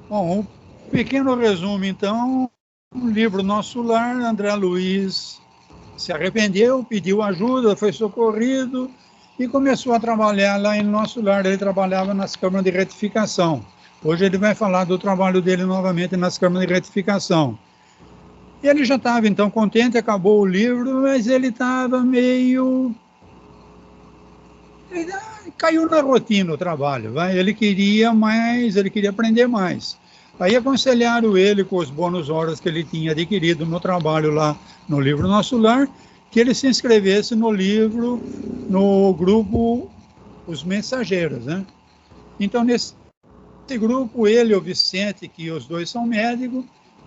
Bom, um pequeno resumo, então, o livro Nosso Lar, André Luiz se arrependeu, pediu ajuda, foi socorrido e começou a trabalhar lá em Nosso Lar. Ele trabalhava nas câmaras de retificação. Hoje ele vai falar do trabalho dele novamente nas câmaras de retificação. Ele já estava, então, contente, acabou o livro, mas ele estava meio... Ele caiu na rotina o trabalho, vai? Ele queria mais, ele queria aprender mais. Aí aconselharam ele, com os bônus horas que ele tinha adquirido no trabalho lá no livro Nosso Lar, que ele se inscrevesse no livro, no grupo Os Mensageiros, né? Então, nesse grupo, ele e o Vicente, que os dois são médicos,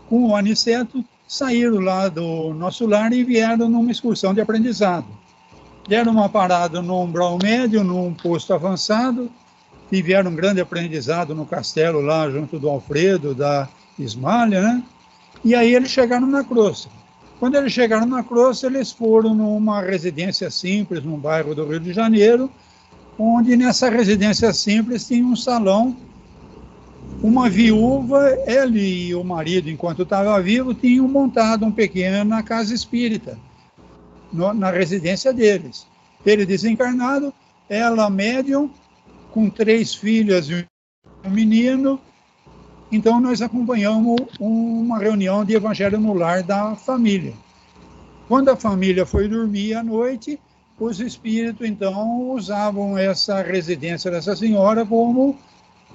com o Aniceto, saíram lá do Nosso Lar e vieram numa excursão de aprendizado. Deram uma parada no umbral médio, num posto avançado, tiveram um grande aprendizado no castelo lá, junto do Alfredo, da Ismália, né? E aí eles chegaram na Crosta. Quando eles chegaram na Crosta, eles foram numa residência simples, num bairro do Rio de Janeiro, onde nessa residência simples tinha um salão. Uma viúva, ele e o marido, enquanto estava vivo, tinham montado uma pequena casa espírita na residência deles. Ele desencarnado, ela médium, com 3 filhas e um menino. Então nós acompanhamos uma reunião de evangelho no lar da família. Quando a família foi dormir à noite, os espíritos então usavam essa residência dessa senhora como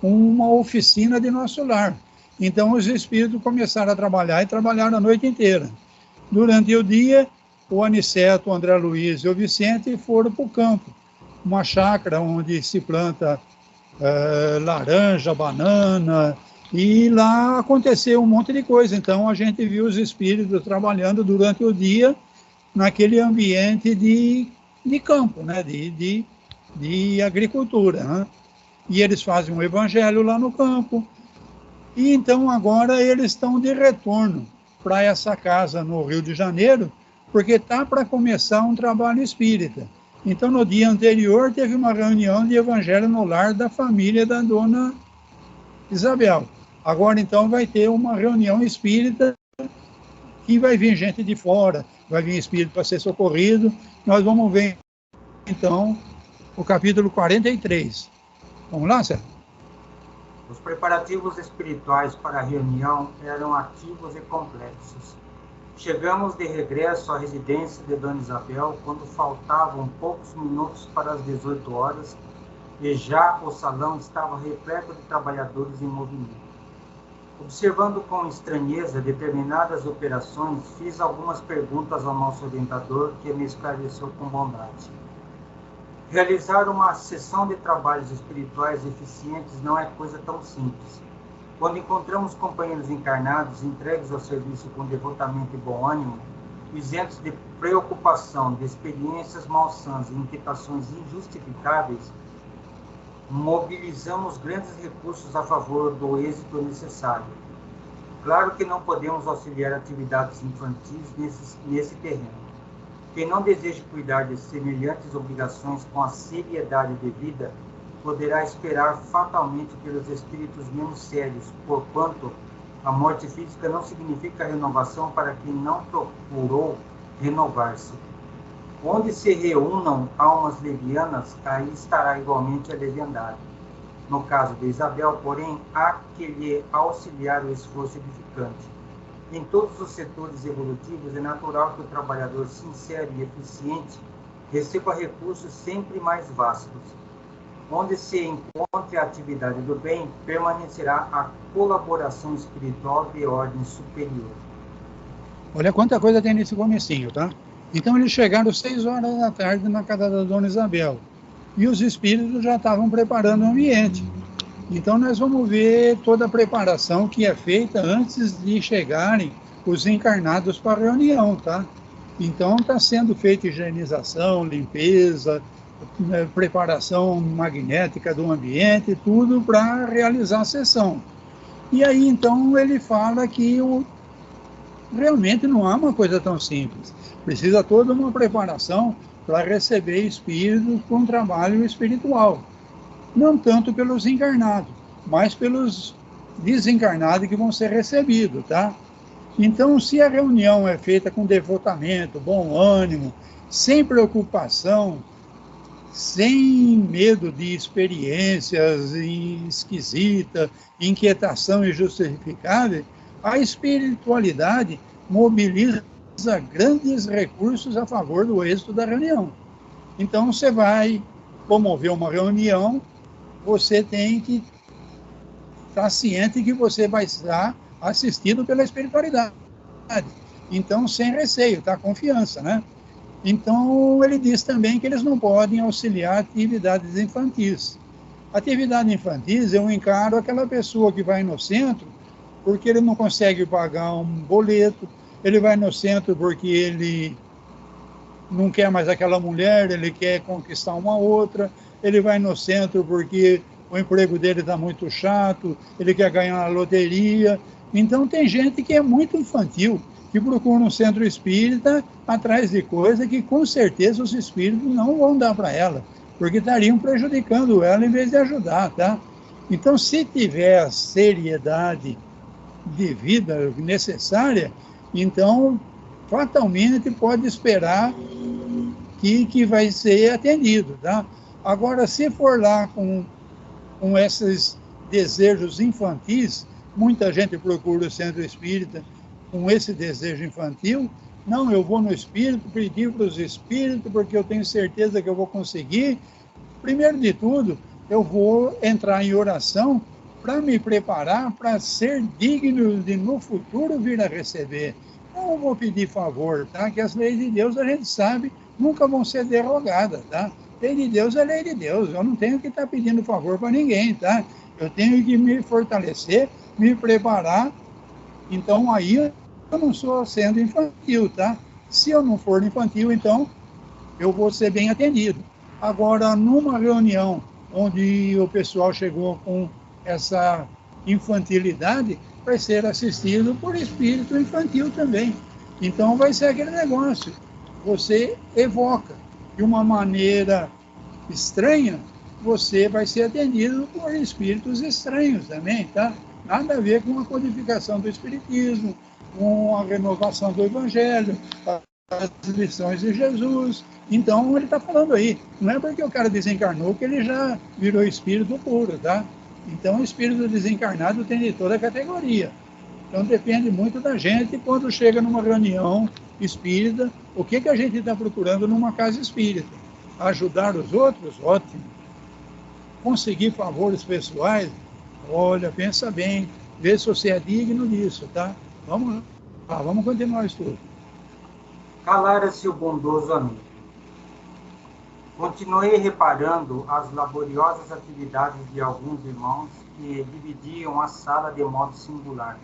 uma oficina de Nosso Lar. Então os espíritos começaram a trabalhar e trabalharam a noite inteira. Durante o dia, o Aniceto, o André Luiz e o Vicente foram para o campo, uma chácara onde se planta laranja, banana, e lá aconteceu um monte de coisa. Então a gente viu os espíritos trabalhando durante o dia naquele ambiente de campo, né? de agricultura, né? E eles fazem um evangelho lá no campo. E então agora eles estão de retorno para essa casa no Rio de Janeiro, porque está para começar um trabalho espírita. Então, no dia anterior, teve uma reunião de evangelho no lar da família da dona Isabel. Agora, então, vai ter uma reunião espírita que vai vir gente de fora, vai vir espírito para ser socorrido. Nós vamos ver, então, o capítulo 43. Vamos lá, Sérgio? Os preparativos espirituais para a reunião eram ativos e complexos. Chegamos de regresso à residência de Dona Isabel quando faltavam poucos minutos para as 18 horas e já o salão estava repleto de trabalhadores em movimento. Observando com estranheza determinadas operações, fiz algumas perguntas ao nosso orientador, que me esclareceu com bondade. Realizar uma sessão de trabalhos espirituais eficientes não é coisa tão simples. Quando encontramos companheiros encarnados entregues ao serviço com devotamento e bom ânimo, isentos de preocupação, de experiências malsãs e inquietações injustificáveis, mobilizamos grandes recursos a favor do êxito necessário. Claro que não podemos auxiliar atividades infantis nesse terreno. Quem não deseja cuidar de semelhantes obrigações com a seriedade devida, poderá esperar fatalmente pelos espíritos menos sérios, porquanto a morte física não significa renovação para quem não procurou renovar-se. Onde se reúnam almas levianas, aí estará igualmente a leviandade. No caso de Isabel, porém, há que lhe auxiliar o esforço edificante. Em todos os setores evolutivos, é natural que o trabalhador sincero e eficiente receba recursos sempre mais vastos. Onde se encontre a atividade do bem, permanecerá a colaboração espiritual de ordem superior. Olha quanta coisa tem nesse comecinho, tá? Então eles chegaram 6 horas da tarde na casa da Dona Isabel. E os espíritos já estavam preparando o ambiente. Então nós vamos ver toda a preparação que é feita antes de chegarem os encarnados para a reunião, tá? Então está sendo feita higienização, limpeza, preparação magnética do ambiente, tudo para realizar a sessão. E aí então ele fala que realmente não há uma coisa tão simples. Precisa toda uma preparação para receber espíritos com um trabalho espiritual. Não tanto pelos encarnados, mas pelos desencarnados que vão ser recebidos, tá? Então, se a reunião é feita com devotamento, bom ânimo, sem preocupação, sem medo de experiências esquisitas, inquietação injustificável, a espiritualidade mobiliza grandes recursos a favor do êxito da reunião. Então, você vai promover uma reunião, você tem que estar ciente que você vai estar assistido pela espiritualidade. Então, sem receio, tá? Confiança, né? Então, ele diz também que eles não podem auxiliar atividades infantis. Atividade infantis, eu encaro aquela pessoa que vai no centro porque ele não consegue pagar um boleto, ele vai no centro porque ele não quer mais aquela mulher, ele quer conquistar uma outra, ele vai no centro porque o emprego dele está muito chato, ele quer ganhar na loteria. Então, tem gente que é muito infantil, que procura um centro espírita atrás de coisa que, com certeza, os espíritos não vão dar para ela, porque estariam prejudicando ela em vez de ajudar, tá? Então, se tiver a seriedade devida, necessária, então, fatalmente, pode esperar que vai ser atendido, tá? Agora, se for lá com esses desejos infantis, muita gente procura o centro espírita com esse desejo infantil. Não, eu vou no espírito, pedir para os espíritos, porque eu tenho certeza que eu vou conseguir. Primeiro de tudo, eu vou entrar em oração para me preparar para ser digno de, no futuro, vir a receber. Não vou pedir favor, tá? Que as leis de Deus, a gente sabe, nunca vão ser derrogadas, tá? Lei de Deus é lei de Deus, eu não tenho que estar pedindo favor para ninguém, tá? Eu tenho que me fortalecer, me preparar. Então, aí eu não sou sendo infantil, tá? Se eu não for infantil, então eu vou ser bem atendido. Agora, numa reunião onde o pessoal chegou com essa infantilidade, vai ser assistido por espírito infantil também. Então, vai ser aquele negócio. Você evoca de uma maneira estranha, você vai ser atendido por espíritos estranhos também, tá? Nada a ver com a codificação do espiritismo, com a renovação do evangelho, as lições de Jesus. Então, ele está falando aí, não é porque o cara desencarnou que ele já virou espírito puro, tá? Então, o espírito desencarnado tem de toda a categoria. Então, depende muito da gente quando chega numa reunião espírita, o que a gente está procurando numa casa espírita? Ajudar os outros? Ótimo. Conseguir favores pessoais? Olha, pensa bem, vê se você é digno disso, tá? Vamos lá, vamos continuar o estudo. Calara-se o bondoso amigo. Continuei reparando as laboriosas atividades de alguns irmãos que dividiam a sala de modo singular,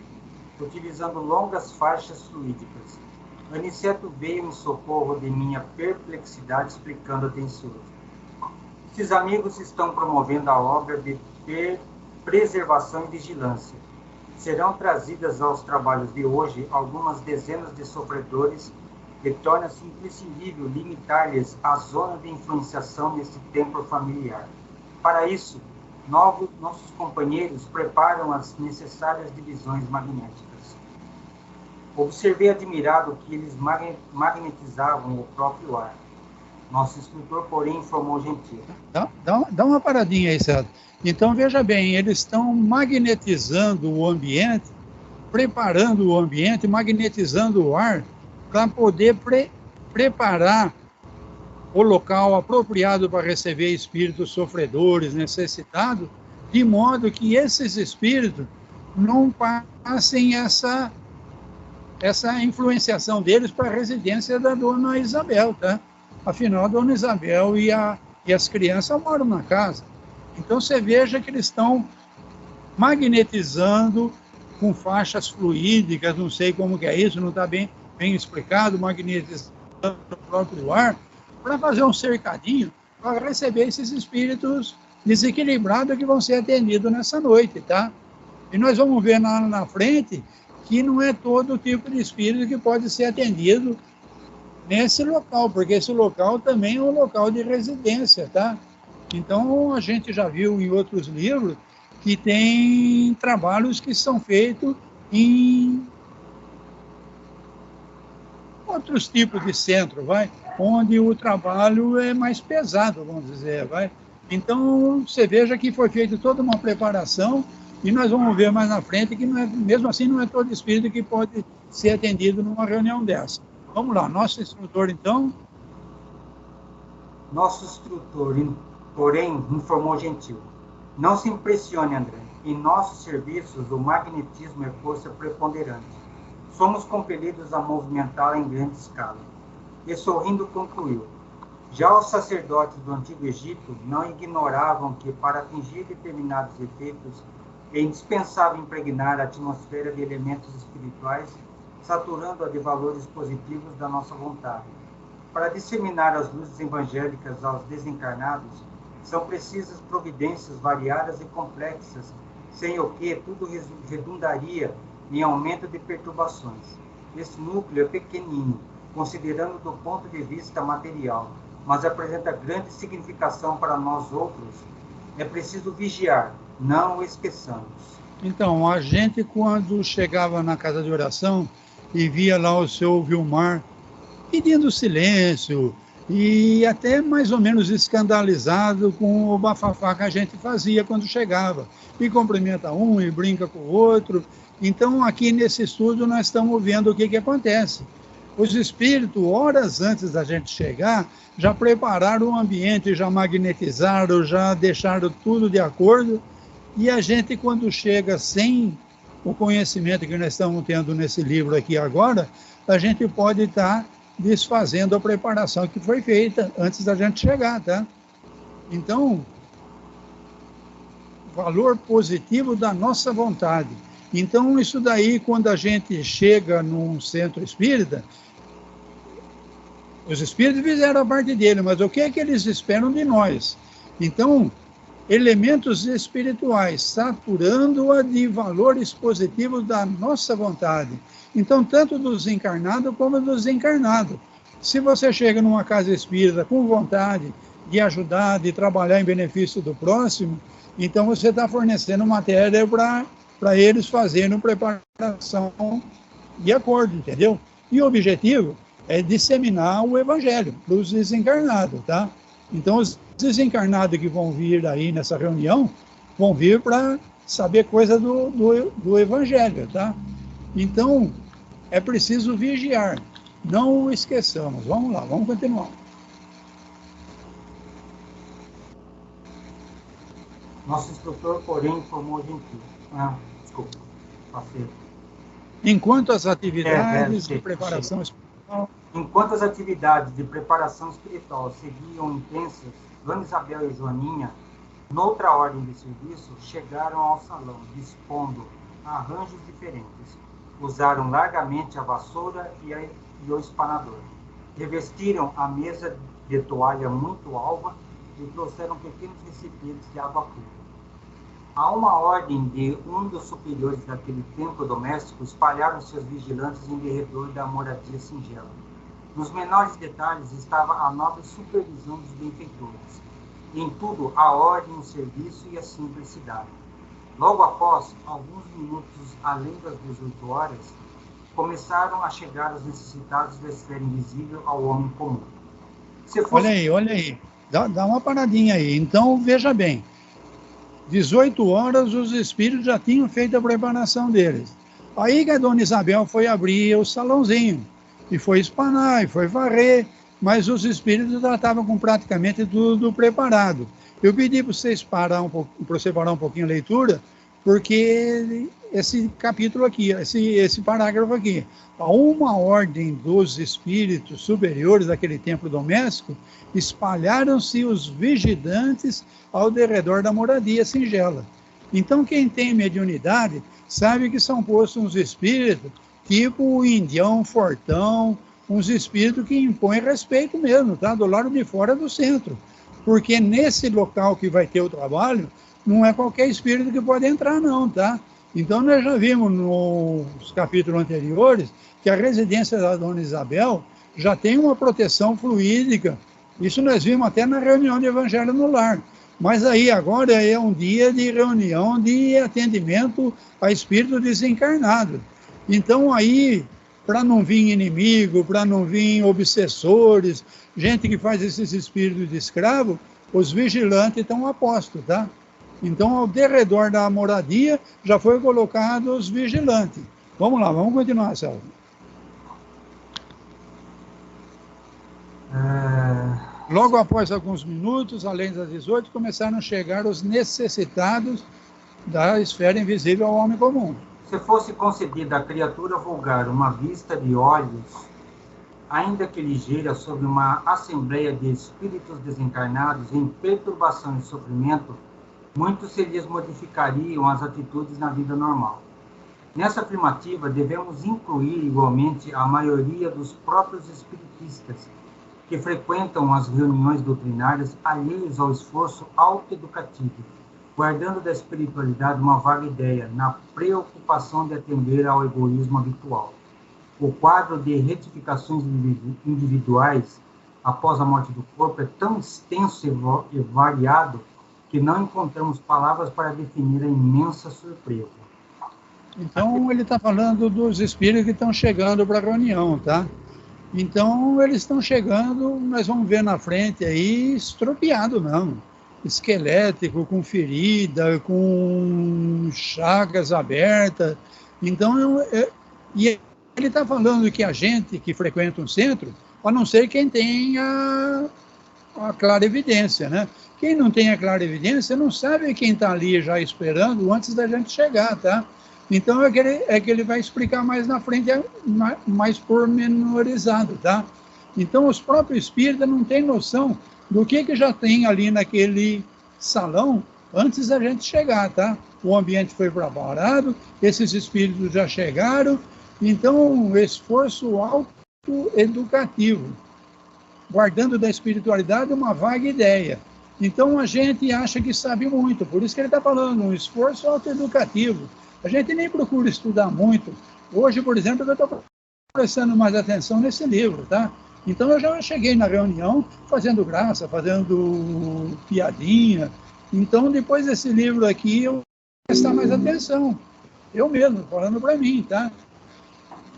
utilizando longas faixas fluídicas. Aniceto veio em socorro de minha perplexidade, explicando atencioso. Esses amigos estão promovendo a obra de preservação e vigilância. Serão trazidas aos trabalhos de hoje algumas dezenas de sofredores e torna-se imprescindível limitar-lhes a zona de influenciação nesse templo familiar. Para isso, nossos companheiros preparam as necessárias divisões magnéticas. Observei admirado que eles magnetizavam o próprio ar. Nosso instrutor, porém, informou gentil. Dá uma paradinha aí, César. Então, veja bem, eles estão magnetizando o ambiente, preparando o ambiente, magnetizando o ar, para poder preparar o local apropriado para receber espíritos sofredores, necessitados, de modo que esses espíritos não passem essa influenciação deles para a residência da dona Isabel, tá? Afinal, a dona Isabel e as crianças moram na casa. Então, você veja que eles estão magnetizando com faixas fluídicas, não sei como que é isso, não está bem explicado, magnetizando o próprio ar, para fazer um cercadinho, para receber esses espíritos desequilibrados que vão ser atendidos nessa noite, tá? E nós vamos ver na frente que não é todo tipo de espírito que pode ser atendido nesse local, porque esse local também é um local de residência, tá? Então, a gente já viu em outros livros que tem trabalhos que são feitos em outros tipos de centro, onde o trabalho é mais pesado, vamos dizer, Então, você veja que foi feita toda uma preparação e nós vamos ver mais na frente que, mesmo assim, não é todo espírito que pode ser atendido numa reunião dessa. Vamos lá, nosso instrutor, então. Nosso instrutor, porém, informou gentil. Não se impressione, André. Em nossos serviços, o magnetismo é força preponderante. Somos compelidos a movimentá-la em grande escala. E sorrindo concluiu. Já os sacerdotes do Antigo Egito não ignoravam que, para atingir determinados efeitos, é indispensável impregnar a atmosfera de elementos espirituais, saturando-a de valores positivos da nossa vontade. Para disseminar as luzes evangélicas aos desencarnados, são precisas providências variadas e complexas, sem o que tudo redundaria em aumento de perturbações. Esse núcleo é pequenino, considerando do ponto de vista material, mas apresenta grande significação para nós outros. É preciso vigiar, não o esqueçamos. Então, a gente, quando chegava na casa de oração e via lá o seu Vilmar pedindo silêncio e até mais ou menos escandalizado com o bafafá que a gente fazia quando chegava. E cumprimenta um e brinca com o outro. Então, aqui nesse estudo, nós estamos vendo o que acontece. Os espíritos, horas antes da gente chegar, já prepararam o ambiente, já magnetizaram, já deixaram tudo de acordo. E a gente, quando chega sem o conhecimento que nós estamos tendo nesse livro aqui agora, a gente pode estar desfazendo a preparação que foi feita antes da gente chegar, tá? Então, valor positivo da nossa vontade. Então, isso daí, quando a gente chega num centro espírita, os espíritos fizeram a parte dele, mas o que é que eles esperam de nós? Então, elementos espirituais, saturando-a de valores positivos da nossa vontade. Então, tanto dos encarnados como dos desencarnados. Se você chega numa casa espírita com vontade de ajudar, de trabalhar em benefício do próximo, então você está fornecendo matéria para eles fazerem preparação de acordo, entendeu? E o objetivo é disseminar o evangelho para os desencarnados, tá? Então, os desencarnados que vão vir aí nessa reunião, vão vir para saber coisa do evangelho, tá? Então, é preciso vigiar, não o esqueçamos. Vamos lá, vamos continuar. Nosso instrutor, porém, informou gentil. Desculpa, passei. Enquanto as atividades de preparação espiritual... Enquanto as atividades de preparação espiritual seguiam intensas, Dona Isabel e Joaninha, noutra ordem de serviço, chegaram ao salão, dispondo arranjos diferentes. Usaram largamente a vassoura e o espanador. Revestiram a mesa de toalha muito alva e trouxeram pequenos recipientes de água pura. A uma ordem de um dos superiores daquele templo doméstico, espalharam-se os vigilantes em derredor da moradia singela. Nos menores detalhes estava a nobre supervisão dos benfeitores. Em tudo, a ordem, o serviço e a simplicidade. Logo após, alguns minutos além das 18 horas, começaram a chegar os necessitados da esfera invisível ao homem comum. Olha aí. Dá uma paradinha aí. Então, veja bem. 18 horas, os espíritos já tinham feito a preparação deles. Aí que a Dona Isabel foi abrir o salãozinho. E foi espanar, e foi varrer. Mas os espíritos já estavam com praticamente tudo preparado. Eu pedi para você parar um pouquinho a leitura, porque esse capítulo aqui, esse parágrafo aqui, a uma ordem dos espíritos superiores daquele templo doméstico, espalharam-se os vigilantes ao derredor da moradia singela. Então, quem tem mediunidade sabe que são postos uns espíritos, tipo o indião fortão, uns espíritos que impõem respeito mesmo, tá? Do lado de fora do centro. Porque nesse local que vai ter o trabalho, não é qualquer espírito que pode entrar não, tá? Então nós já vimos nos capítulos anteriores que a residência da Dona Isabel já tem uma proteção fluídica. Isso nós vimos até na reunião de Evangelho no Lar. Mas aí agora é um dia de reunião de atendimento a espírito desencarnado. Então aí, para não vir inimigo, para não vir obsessores, gente que faz esses espíritos de escravo, os vigilantes estão a posto, tá? Então, ao derredor da moradia, já foi colocado os vigilantes. Vamos lá, vamos continuar, Celso. Logo após alguns minutos, além das 18, começaram a chegar os necessitados da esfera invisível ao homem comum. Se fosse concedida à criatura vulgar uma vista de olhos, ainda que ligeira, sobre uma assembleia de espíritos desencarnados em perturbação e sofrimento, muito se lhes modificariam as atitudes na vida normal. Nessa afirmativa, devemos incluir igualmente a maioria dos próprios espiritistas, que frequentam as reuniões doutrinárias alheios ao esforço autoeducativo, guardando da espiritualidade uma vaga ideia, na preocupação de atender ao egoísmo habitual. O quadro de retificações individuais após a morte do corpo é tão extenso e variado que não encontramos palavras para definir a imensa surpresa. Então, ele está falando dos espíritos que estão chegando para a reunião, tá? Então, eles estão chegando, nós vamos ver na frente aí, estropiado mesmo. Esquelético, com ferida, com chagas abertas. Então, e ele está falando que a gente que frequenta um centro, a não ser quem tem a clarividência, né? Quem não tem a clarividência não sabe quem está ali já esperando antes da gente chegar, tá? Então é que ele vai explicar mais na frente, mais pormenorizado, tá? Então os próprios espíritas não têm noção do que já tem ali naquele salão antes da gente chegar, tá? O ambiente foi preparado, esses espíritos já chegaram, então esforço autoeducativo, guardando da espiritualidade uma vaga ideia. Então a gente acha que sabe muito, por isso que ele está falando, um esforço autoeducativo. A gente nem procura estudar muito. Hoje, por exemplo, eu estou prestando mais atenção nesse livro, tá? Então eu já cheguei na reunião fazendo graça, fazendo piadinha. Então depois desse livro aqui eu vou prestar mais atenção. Eu mesmo, falando para mim, tá?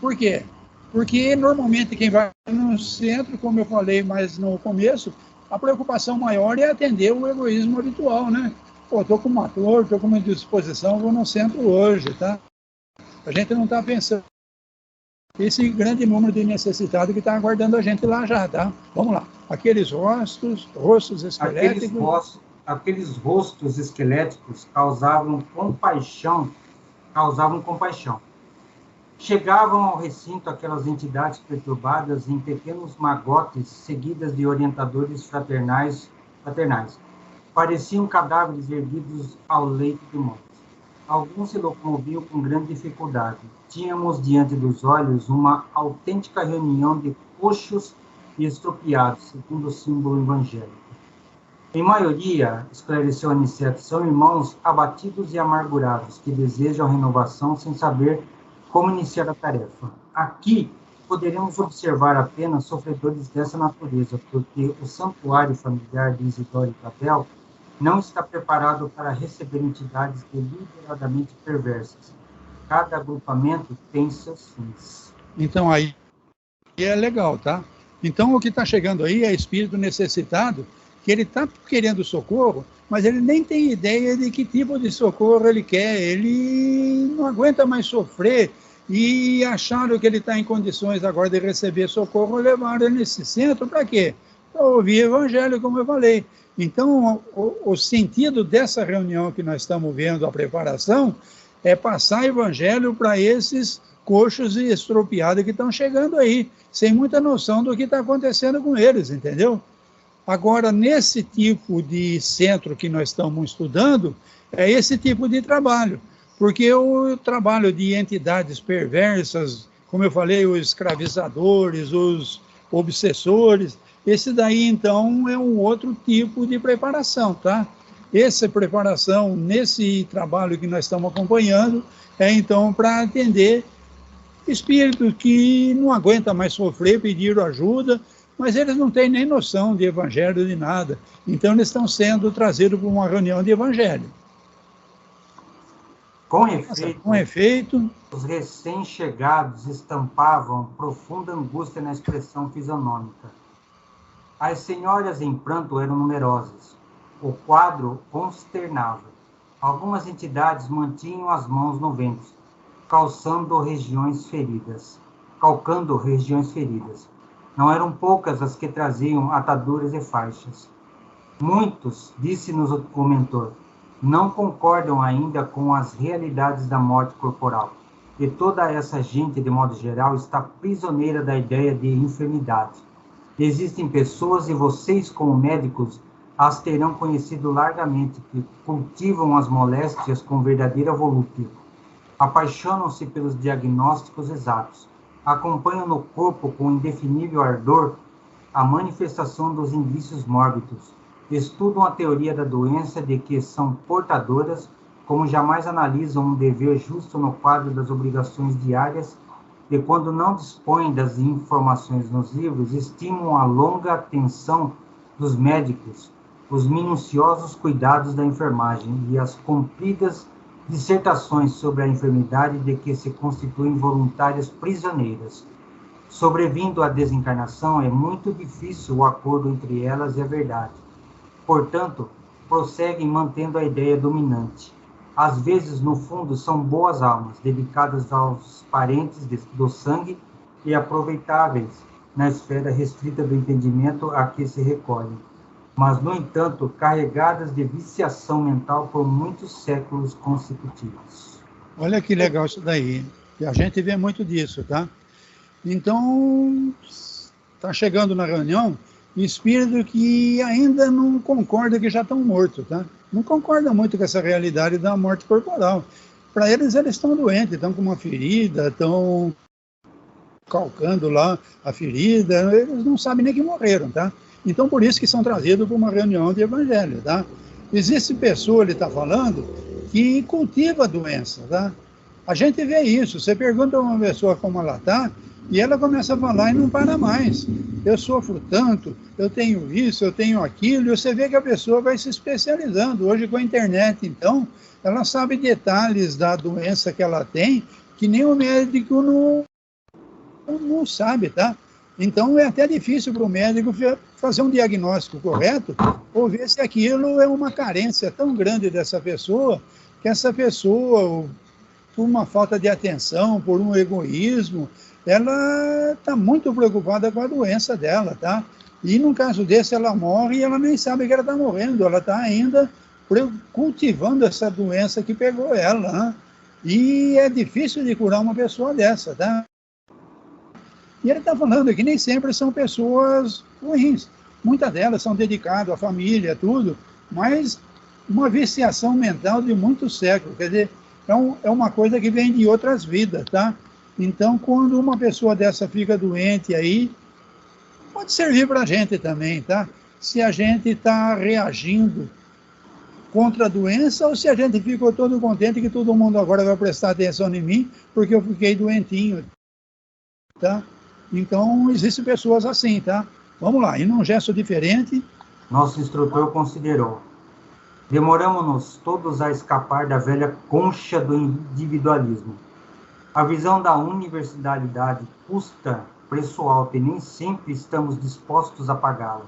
Por quê? Porque normalmente quem vai no centro, como eu falei mais no começo, a preocupação maior é atender o egoísmo habitual, né? Pô, estou com uma dor, estou com uma indisposição, vou no centro hoje, tá? A gente não está pensando esse grande número de necessitados que está aguardando a gente lá já, tá? Vamos lá. Aqueles rostos esqueléticos... Aqueles rostos esqueléticos causavam compaixão. Chegavam ao recinto aquelas entidades perturbadas em pequenos magotes, seguidas de orientadores fraternais. Pareciam cadáveres erguidos ao leito de morte. Alguns se locomoviam com grande dificuldade. Tínhamos diante dos olhos uma autêntica reunião de coxos e estropiados, segundo o símbolo evangélico. Em maioria, esclareceu Aniceto, são irmãos abatidos e amargurados, que desejam renovação sem saber como iniciar a tarefa. Aqui, poderemos observar apenas sofredores dessa natureza, porque o santuário familiar de Isidoro e Cabel não está preparado para receber entidades deliberadamente perversas. Cada agrupamento tem seus fins. Então, aí é legal, tá? Então, o que está chegando aí é espírito necessitado, que ele está querendo socorro, mas ele nem tem ideia de que tipo de socorro ele quer. Ele não aguenta mais sofrer e acharam que ele está em condições agora de receber socorro, levaram ele nesse centro para quê? Para ouvir evangelho, como eu falei. Então, o sentido dessa reunião que nós estamos vendo, a preparação, é passar evangelho para esses coxos e estropiados que estão chegando aí, sem muita noção do que está acontecendo com eles, entendeu? Agora, nesse tipo de centro que nós estamos estudando, é esse tipo de trabalho, porque o trabalho de entidades perversas, como eu falei, os escravizadores, os obsessores, esse daí, então, é um outro tipo de preparação, tá? Essa preparação, nesse trabalho que nós estamos acompanhando, é, então, para atender espíritos que não aguentam mais sofrer, pediram ajuda, mas eles não têm nem noção de evangelho, de nada. Então, eles estão sendo trazidos para uma reunião de evangelho. Com efeito, os recém-chegados estampavam profunda angústia na expressão fisionômica. As senhoras em pranto eram numerosas. O quadro consternava. Algumas entidades mantinham as mãos no ventre, calcando regiões feridas. Não eram poucas as que traziam ataduras e faixas. Muitos, disse-nos o mentor, não concordam ainda com as realidades da morte corporal. E toda essa gente, de modo geral, está prisioneira da ideia de enfermidade. Existem pessoas, e vocês, como médicos, as terão conhecido largamente, que cultivam as moléstias com verdadeira volúpia. Apaixonam-se pelos diagnósticos exatos. Acompanham no corpo com indefinível ardor a manifestação dos indícios mórbidos. Estudam a teoria da doença de que são portadoras, como jamais analisam um dever justo no quadro das obrigações diárias, e quando não dispõem das informações nos livros, estimam a longa atenção dos médicos, os minuciosos cuidados da enfermagem e as compridas dissertações sobre a enfermidade de que se constituem voluntárias prisioneiras. Sobrevindo à desencarnação, é muito difícil o acordo entre elas e a verdade. Portanto, prosseguem mantendo a ideia dominante. Às vezes, no fundo, são boas almas, dedicadas aos parentes do sangue e aproveitáveis na esfera restrita do entendimento a que se recolhem, mas, no entanto, carregadas de viciação mental por muitos séculos consecutivos. Olha que legal isso daí. E a gente vê muito disso, tá? Então, está chegando na reunião espírito que ainda não concorda que já estão mortos, tá? Não concorda muito com essa realidade da morte corporal. Para eles estão doentes, estão com uma ferida, estão calcando lá a ferida, eles não sabem nem que morreram, tá? Então, por isso que são trazidos para uma reunião de evangelho, tá? Existe pessoa, ele está falando, que cultiva a doença, tá? A gente vê isso, você pergunta a uma pessoa como ela está, e ela começa a falar e não para mais. Eu sofro tanto, eu tenho isso, eu tenho aquilo, e você vê que a pessoa vai se especializando. Hoje com a internet, então, ela sabe detalhes da doença que ela tem, que nem o médico não sabe, tá? Então é até difícil para o médico fazer um diagnóstico correto, ou ver se aquilo é uma carência tão grande dessa pessoa, que essa pessoa, por uma falta de atenção, por um egoísmo, ela está muito preocupada com a doença dela, tá? E num caso desse ela morre e ela nem sabe que ela está morrendo, ela está ainda cultivando essa doença que pegou ela, né? E é difícil de curar uma pessoa dessa, tá? E ele está falando que nem sempre são pessoas ruins, muitas delas são dedicadas à família, tudo, mas uma viciação mental de muitos séculos, quer dizer, é uma coisa que vem de outras vidas, tá? Então, quando uma pessoa dessa fica doente aí, pode servir para a gente também, tá? Se a gente está reagindo contra a doença ou se a gente ficou todo contente que todo mundo agora vai prestar atenção em mim porque eu fiquei doentinho, tá? Então, existem pessoas assim, tá? Vamos lá, e num gesto diferente... Nosso instrutor considerou: demoramos-nos todos a escapar da velha concha do individualismo. A visão da universalidade custa preço alto e nem sempre estamos dispostos a pagá-lo.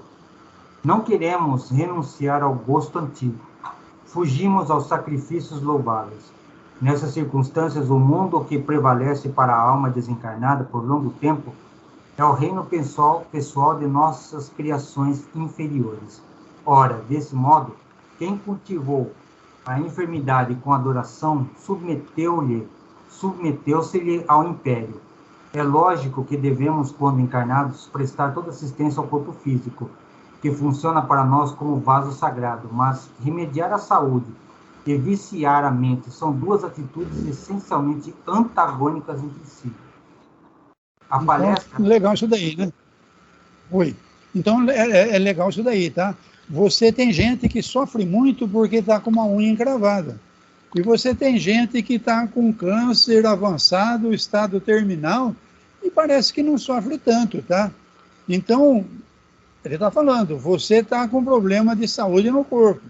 Não queremos renunciar ao gosto antigo. Fugimos aos sacrifícios louváveis. Nessas circunstâncias, o mundo que prevalece para a alma desencarnada por longo tempo é o reino pessoal de nossas criações inferiores. Ora, desse modo, quem cultivou a enfermidade com adoração submeteu-se-lhe ao império. É lógico que devemos, quando encarnados, prestar toda assistência ao corpo físico, que funciona para nós como vaso sagrado, mas remediar a saúde e viciar a mente são duas atitudes essencialmente antagônicas entre si. A palestra... Então, legal isso daí, né? Oi. Então, é legal isso daí, tá? Você tem gente que sofre muito porque está com uma unha encravada. E você tem gente que está com câncer avançado, estado terminal, e parece que não sofre tanto, tá? Então, ele está falando, você está com problema de saúde no corpo.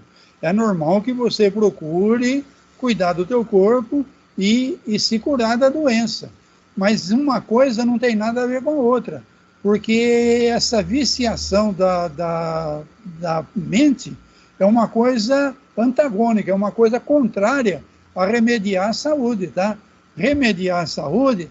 É normal que você procure cuidar do teu corpo e se curar da doença. Mas uma coisa não tem nada a ver com a outra, porque essa viciação da mente é uma coisa antagônica, é uma coisa contrária a remediar a saúde, tá? Remediar a saúde,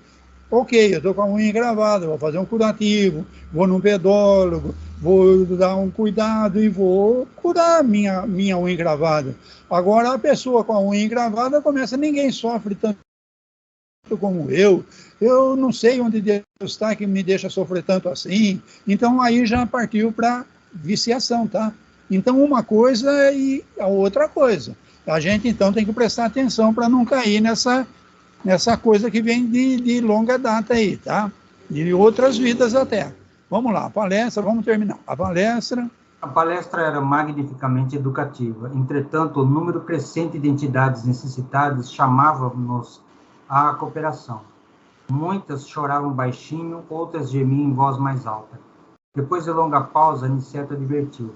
ok, eu estou com a unha encravada, vou fazer um curativo, vou num podólogo, vou dar um cuidado e vou curar minha unha encravada. Agora, a pessoa com a unha encravada começa, ninguém sofre tanto como eu não sei onde Deus está que me deixa sofrer tanto assim. Então, aí já partiu para viciação, tá? Então, uma coisa e a outra coisa. A gente, então, tem que prestar atenção para não cair nessa coisa que vem de longa data aí, tá? De outras vidas até. Vamos lá, a palestra, vamos terminar. A palestra era magnificamente educativa. Entretanto, o número crescente de entidades necessitadas chamava-nos à cooperação. Muitas choravam baixinho, outras gemiam em voz mais alta. Depois de longa pausa, Aniceto advertiu: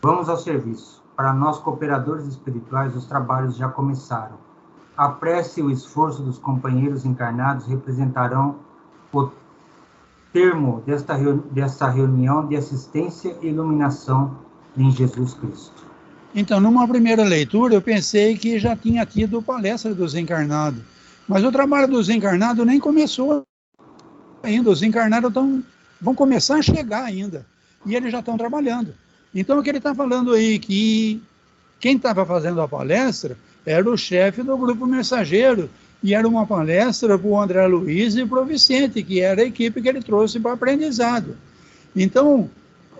vamos ao serviço. Para nós, cooperadores espirituais, os trabalhos já começaram. A prece e o esforço dos companheiros encarnados representarão o termo desta reunião de assistência e iluminação em Jesus Cristo. Então, numa primeira leitura, eu pensei que já tinha tido palestra dos encarnados. Mas o trabalho dos encarnados nem começou ainda. Os encarnados vão começar a chegar ainda. E eles já estão trabalhando. Então, o que ele está falando aí, que quem estava fazendo a palestra era o chefe do grupo mensageiro. E era uma palestra para o André Luiz e para o Vicente, que era a equipe que ele trouxe para aprendizado. Então,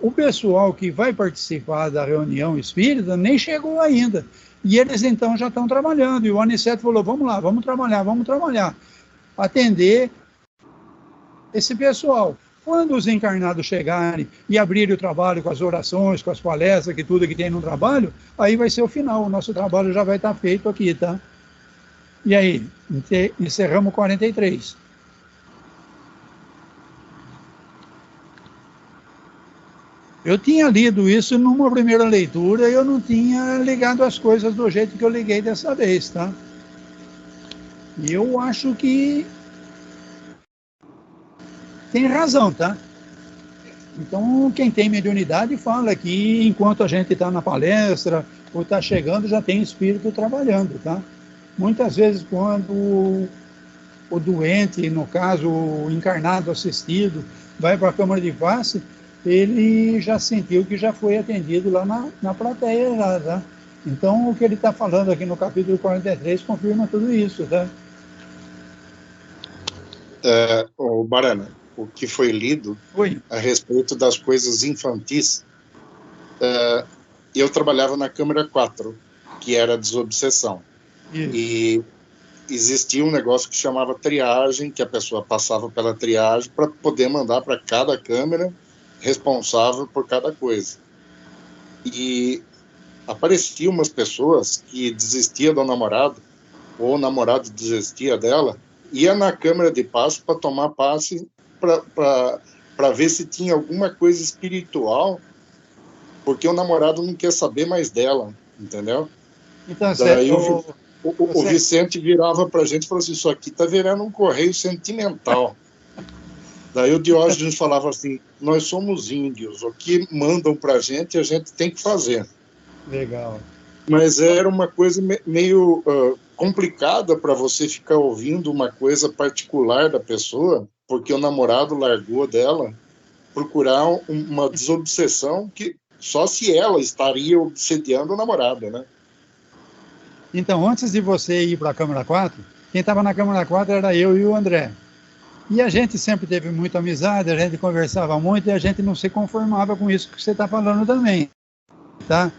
o pessoal que vai participar da reunião espírita nem chegou ainda. E eles, então, já estão trabalhando. E o Aniceto falou, vamos lá, vamos trabalhar. Atender esse pessoal. Quando os encarnados chegarem e abrirem o trabalho com as orações, com as palestras, que tudo que tem no trabalho, aí vai ser o final. O nosso trabalho já vai estar feito aqui, tá? E aí, encerramos 43. Eu tinha lido isso numa primeira leitura e eu não tinha ligado as coisas do jeito que eu liguei dessa vez, tá? E eu acho que tem razão, tá? Então, quem tem mediunidade fala que enquanto a gente está na palestra ou está chegando, já tem espírito trabalhando, tá? Muitas vezes, quando o doente, no caso, o encarnado assistido, vai para a câmara de passe, ele já sentiu que já foi atendido lá na plateia, já, tá? Então, o que ele está falando aqui no capítulo 43 confirma tudo isso, tá? O Barana, o que foi lido a respeito das coisas infantis, eu trabalhava na Câmara 4, que era desobsessão. Isso. E existia um negócio que chamava triagem, que a pessoa passava pela triagem para poder mandar para cada câmara responsável por cada coisa. E apareciam umas pessoas que desistiam do namorado, ou o namorado desistia dela, ia na câmara de passe para tomar passe para ver se tinha alguma coisa espiritual, porque o namorado não quer saber mais dela, entendeu? Então, daí o Vicente virava para a gente e falou assim, isso aqui está virando um correio sentimental. Daí o Diógenes falava assim, nós somos índios, o que mandam para a gente tem que fazer. Legal. Mas era uma coisa meio complicada para você ficar ouvindo uma coisa particular da pessoa, porque o namorado largou dela, procurar uma desobsessão que só se ela estaria obsediando o namorado, né? Então, antes de você ir para a Câmara 4, quem estava na Câmara 4 era eu e o André. E a gente sempre teve muita amizade, a gente conversava muito e a gente não se conformava com isso que você está falando também, tá?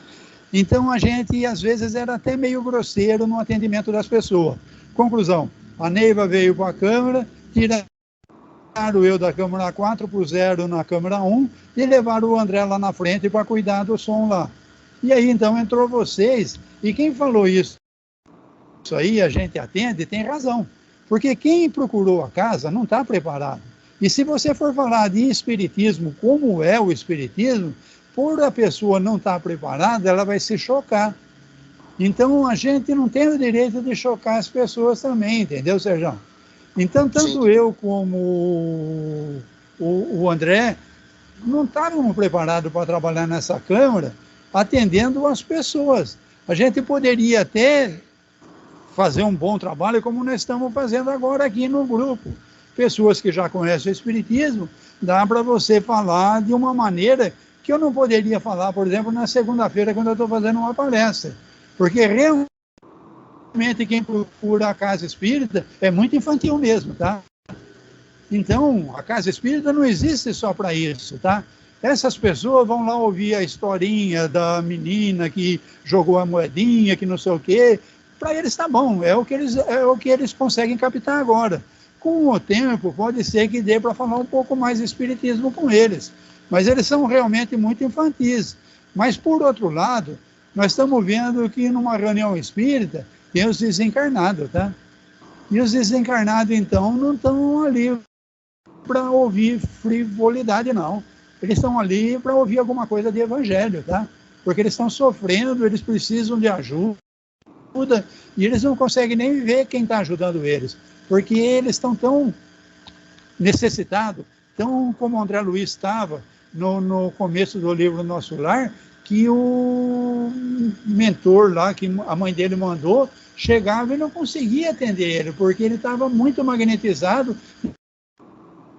Então, a gente, às vezes, era até meio grosseiro no atendimento das pessoas. Conclusão, a Neiva veio para a Câmara, tiraram eu da Câmara 4, puseram na Câmara 1 e levaram o André lá na frente para cuidar do som lá. E aí, então, entrou vocês, e quem falou isso aí, a gente atende, tem razão. Porque quem procurou a casa não está preparado. E se você for falar de espiritismo, como é o espiritismo, por a pessoa não estar preparada, ela vai se chocar. Então, a gente não tem o direito de chocar as pessoas também, entendeu, Sérgio? Então, tanto eu como o André não estávamos preparados para trabalhar nessa Câmara atendendo as pessoas. A gente poderia até fazer um bom trabalho, como nós estamos fazendo agora aqui no grupo. Pessoas que já conhecem o Espiritismo, dá para você falar de uma maneira que eu não poderia falar, por exemplo, na segunda-feira, quando eu estou fazendo uma palestra. Porque realmente quem procura a Casa Espírita é muito infantil mesmo, tá? Então, a Casa Espírita não existe só para isso, tá? Essas pessoas vão lá ouvir a historinha da menina que jogou a moedinha, que não sei o quê. Para eles tá bom, é o que eles conseguem captar agora. Com o tempo, pode ser que dê para falar um pouco mais de espiritismo com eles. Mas eles são realmente muito infantis. Mas, por outro lado, nós estamos vendo que numa reunião espírita tem os desencarnados, tá? E os desencarnados, então, não estão ali para ouvir frivolidade, não. Eles estão ali para ouvir alguma coisa de evangelho, tá? Porque eles estão sofrendo, eles precisam de ajuda, e eles não conseguem nem ver quem está ajudando eles, porque eles estão tão necessitados, tão como o André Luiz estava no começo do livro Nosso Lar, que o mentor lá, que a mãe dele mandou, chegava e não conseguia atender ele, porque ele estava muito magnetizado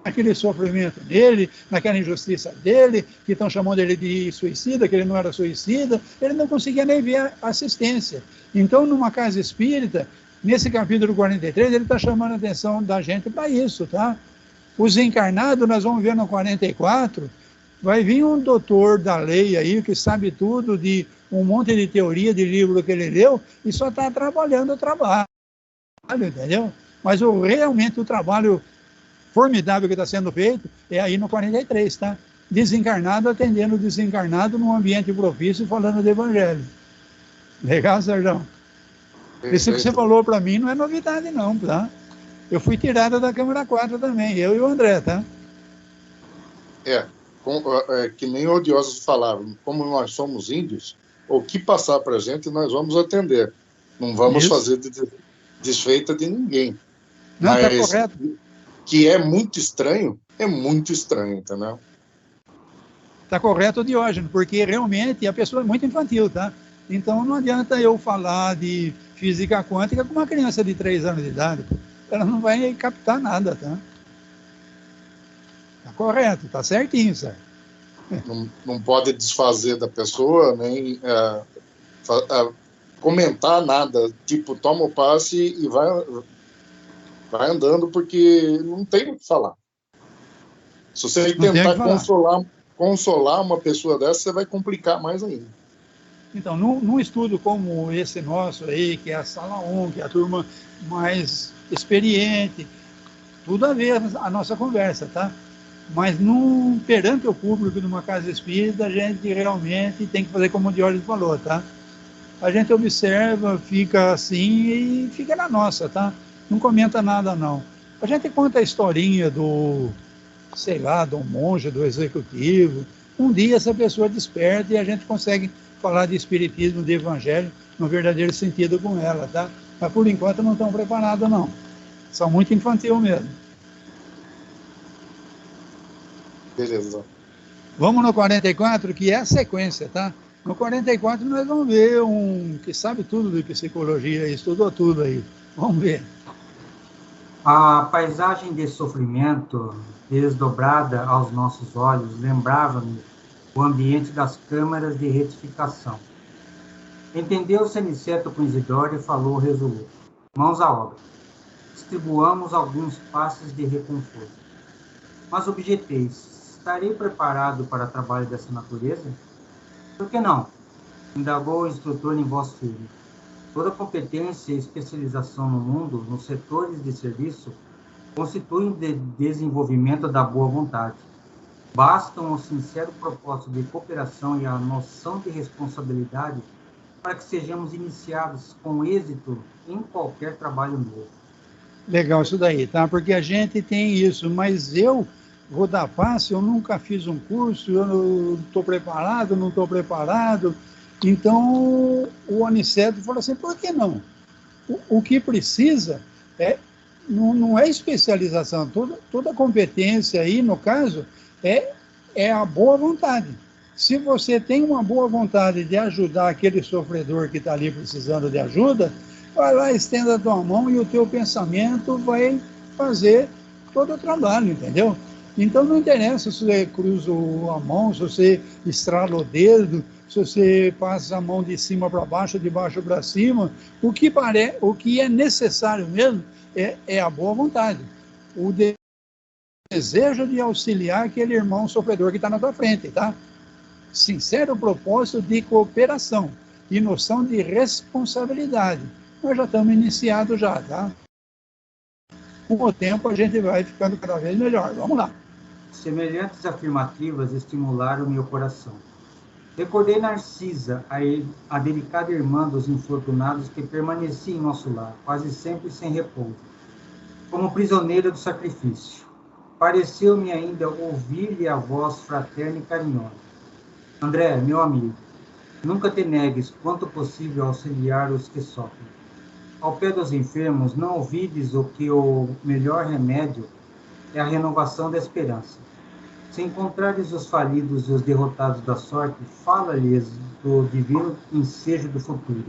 naquele sofrimento dele, naquela injustiça dele, que estão chamando ele de suicida, que ele não era suicida, ele não conseguia nem ver a assistência. Então, numa casa espírita, nesse capítulo 43, ele está chamando a atenção da gente para isso, tá? Os encarnados, nós vamos ver no 44, vai vir um doutor da lei aí, que sabe tudo de um monte de teoria, de livro que ele leu, e só está trabalhando o trabalho, entendeu? Mas realmente o trabalho formidável que está sendo feito é aí no 43, tá? Desencarnado atendendo o desencarnado num ambiente propício, falando do evangelho. Legal, Sérgio? Isso que você falou para mim não é novidade não, tá? Eu fui tirado da Câmara 4 também, eu e o André, tá? Que nem odiosos falavam, como nós somos índios, o que passar para a gente nós vamos atender. Não vamos fazer desfeita de ninguém. Não, mas tá correto. Que é muito estranho, entendeu? Está correto, Diógenes, porque realmente a pessoa é muito infantil, tá? Então não adianta eu falar de física quântica com uma criança de 3 anos de idade. Ela não vai captar nada, tá? Está correto, está certinho, certo? Não pode desfazer da pessoa, nem comentar nada, tipo, toma o passe e vai andando, porque não tem o que falar. Se você tentar consolar uma pessoa dessa, você vai complicar mais ainda. Então, num estudo como esse nosso aí, que é a Sala 1, que é a turma mais experiente, tudo a ver a nossa conversa, tá? Mas perante o público de uma casa espírita, a gente realmente tem que fazer como o Diógenes falou, tá? A gente observa, fica assim e fica na nossa, tá? Não comenta nada, não. A gente conta a historinha do monge, do executivo. Um dia essa pessoa desperta e a gente consegue falar de espiritismo, de evangelho, no verdadeiro sentido com ela, tá? Mas por enquanto não estão preparados, não. São muito infantil mesmo. Beleza. Vamos no 44, que é a sequência, tá? No 44 nós vamos ver um que sabe tudo de psicologia, estudou tudo aí. Vamos ver. A paisagem de sofrimento desdobrada aos nossos olhos lembrava-me o ambiente das câmaras de retificação. Entendeu-se Aniceto com Isidoro e falou resoluto. Mãos à obra. Distribuamos alguns passes de reconforto. Mas objeteis, estarei preparado para trabalho dessa natureza? Por que não? Indagou o instrutor em voz firme. Toda competência e especialização no mundo, nos setores de serviço, constituem de desenvolvimento da boa vontade. Bastam o sincero propósito de cooperação e a noção de responsabilidade para que sejamos iniciados com êxito em qualquer trabalho novo. Legal isso daí, tá? Porque a gente tem isso, mas eu vou dar passe, eu nunca fiz um curso, eu não estou preparado, não estou preparado. Então, o Aniceto falou assim, por que não? O que precisa não é especialização, toda competência aí, no caso, é a boa vontade. Se você tem uma boa vontade de ajudar aquele sofredor que está ali precisando de ajuda, vai lá, estenda a tua mão e o teu pensamento vai fazer todo o trabalho, entendeu? Então não interessa se você cruza a mão, se você estrala o dedo, se você passa a mão de cima para baixo, de baixo para cima, o que é necessário mesmo é a boa vontade, o desejo de auxiliar aquele irmão sofredor que está na tua frente, tá? Sincero propósito de cooperação e noção de responsabilidade. Nós já estamos iniciados já, tá? Com o tempo a gente vai ficando cada vez melhor. Vamos lá. Semelhantes afirmativas estimularam meu coração. Recordei Narcisa, a delicada irmã dos infortunados que permanecia em nosso lar, quase sempre sem repouso, como prisioneira do sacrifício. Pareceu-me ainda ouvir-lhe a voz fraterna e carinhosa. André, meu amigo, nunca te negues quanto possível auxiliar os que sofrem. Ao pé dos enfermos, não ouvides o que o melhor remédio é a renovação da esperança. Se encontrares os falidos e os derrotados da sorte, fala-lhes do divino ensejo do futuro.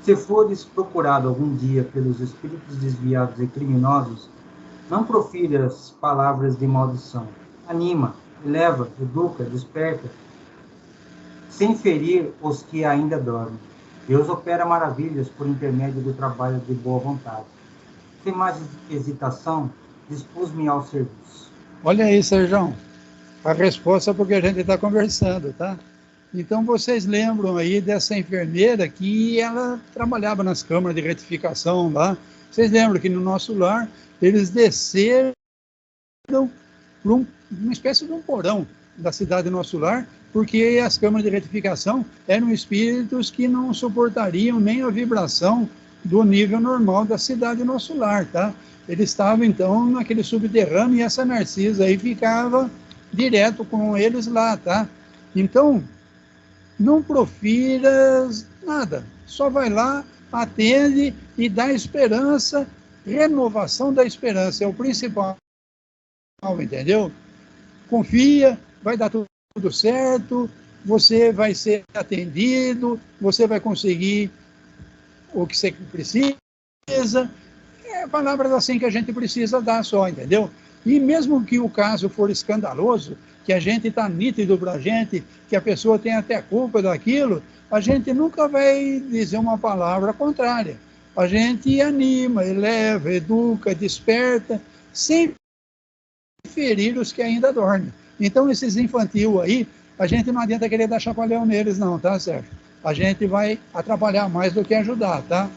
Se fores procurado algum dia pelos espíritos desviados e criminosos, não profiras palavras de maldição. Anima, eleva, educa, desperta, sem ferir os que ainda dormem. Deus opera maravilhas por intermédio do trabalho de boa vontade. Sem mais hesitação, dispus-me ao serviço. Olha aí, Sérgio, a resposta é porque a gente está conversando, tá? Então, vocês lembram aí dessa enfermeira que ela trabalhava nas câmaras de retificação lá. Vocês lembram que no nosso lar, eles desceram para uma espécie de um porão da cidade do nosso lar, porque as câmaras de retificação eram espíritos que não suportariam nem a vibração do nível normal da cidade do nosso lar, tá? Eles estavam, então, naquele subterrâneo e essa Narcisa aí ficava direto com eles lá, tá? Então, não profiras nada, só vai lá, atende e dá esperança, renovação da esperança é o principal, entendeu? Confia, vai dar tudo certo, você vai ser atendido, você vai conseguir o que você precisa. Palavras assim que a gente precisa dar só, entendeu? E mesmo que o caso for escandaloso, que a gente está nítido para a gente, que a pessoa tem até culpa daquilo, a gente nunca vai dizer uma palavra contrária. A gente anima, eleva, educa, desperta, sem ferir os que ainda dormem. Então, esses infantil aí, a gente não adianta querer dar chapalhão neles não, tá, Sérgio? A gente vai atrapalhar mais do que ajudar, tá?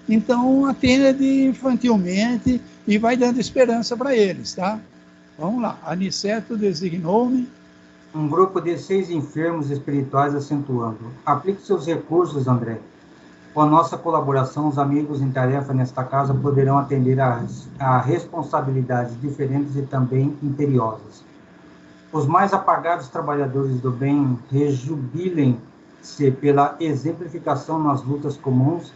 Então, atende infantilmente e vai dando esperança para eles, tá? Vamos lá. Aniceto designou-me. Um grupo de 6 enfermos espirituais acentuando. Aplique seus recursos, André. Com a nossa colaboração, os amigos em tarefa nesta casa poderão atender a responsabilidades diferentes e também imperiosas. Os mais apagados trabalhadores do bem rejubilem-se pela exemplificação nas lutas comuns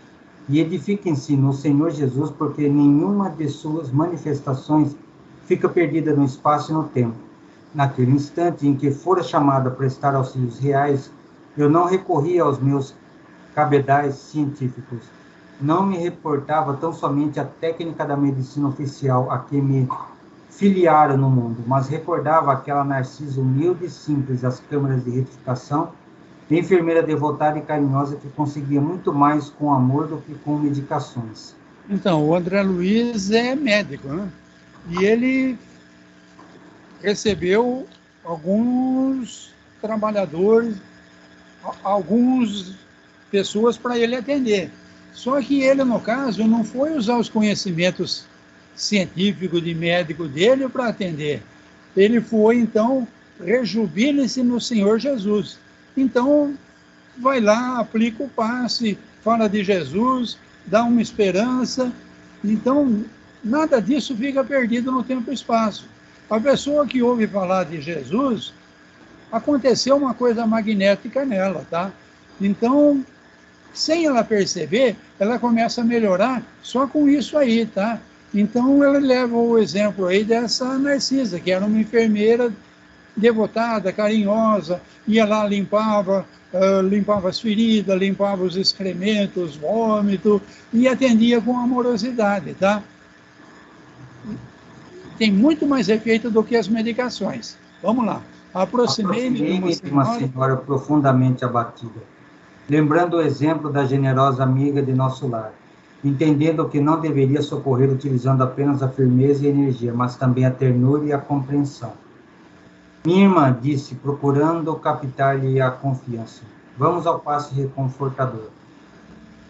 e edifiquem-se no Senhor Jesus, porque nenhuma de suas manifestações fica perdida no espaço e no tempo. Naquele instante em que fora chamado a prestar auxílios reais, eu não recorria aos meus cabedais científicos. Não me reportava tão somente à técnica da medicina oficial a que me filiaram no mundo, mas recordava aquela Narcisa humilde e simples às câmaras de retificação, de enfermeira devotada e carinhosa que conseguia muito mais com amor do que com medicações. Então, o André Luiz é médico, né? E ele recebeu alguns trabalhadores, algumas pessoas para ele atender. Só que ele, no caso, não foi usar os conhecimentos científicos de médico dele para atender. Ele foi, então, rejubile-se no Senhor Jesus. Então, vai lá, aplica o passe, fala de Jesus, dá uma esperança. Então, nada disso fica perdido no tempo e espaço. A pessoa que ouve falar de Jesus, aconteceu uma coisa magnética nela, tá? Então, sem ela perceber, ela começa a melhorar só com isso aí, tá? Então, ela leva o exemplo aí dessa Narcisa, que era uma enfermeira devotada, carinhosa, ia lá, limpava as feridas, limpava os excrementos, vômito, e atendia com amorosidade, tá? Tem muito mais efeito do que as medicações. Vamos lá. Aproximei-me de uma senhora profundamente abatida, lembrando o exemplo da generosa amiga de nosso lar, entendendo que não deveria socorrer utilizando apenas a firmeza e a energia, mas também a ternura e a compreensão. Minha irmã disse, procurando captar-lhe a confiança. Vamos ao passe reconfortador.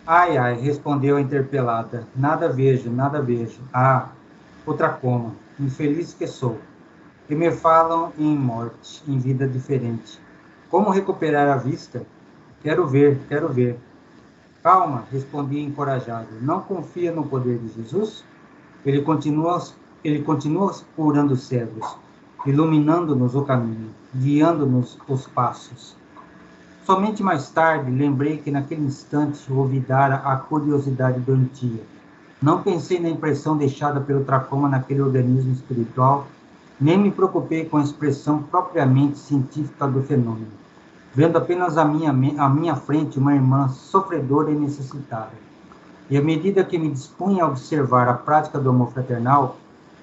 Ai, ai, respondeu a interpelada. Nada vejo, nada vejo. Ah, outra coma, infeliz que sou. Que me falam em morte, em vida diferente. Como recuperar a vista? Quero ver, quero ver. Calma, respondi encorajado. Não confia no poder de Jesus? Ele continua curando cegos, iluminando-nos o caminho, guiando-nos os passos. Somente mais tarde lembrei que naquele instante olvidara a curiosidade doentia. Não pensei na impressão deixada pelo tracoma naquele organismo espiritual, nem me preocupei com a expressão propriamente científica do fenômeno, vendo apenas à minha frente uma irmã sofredora e necessitada. E à medida que me dispunha a observar a prática do amor fraternal,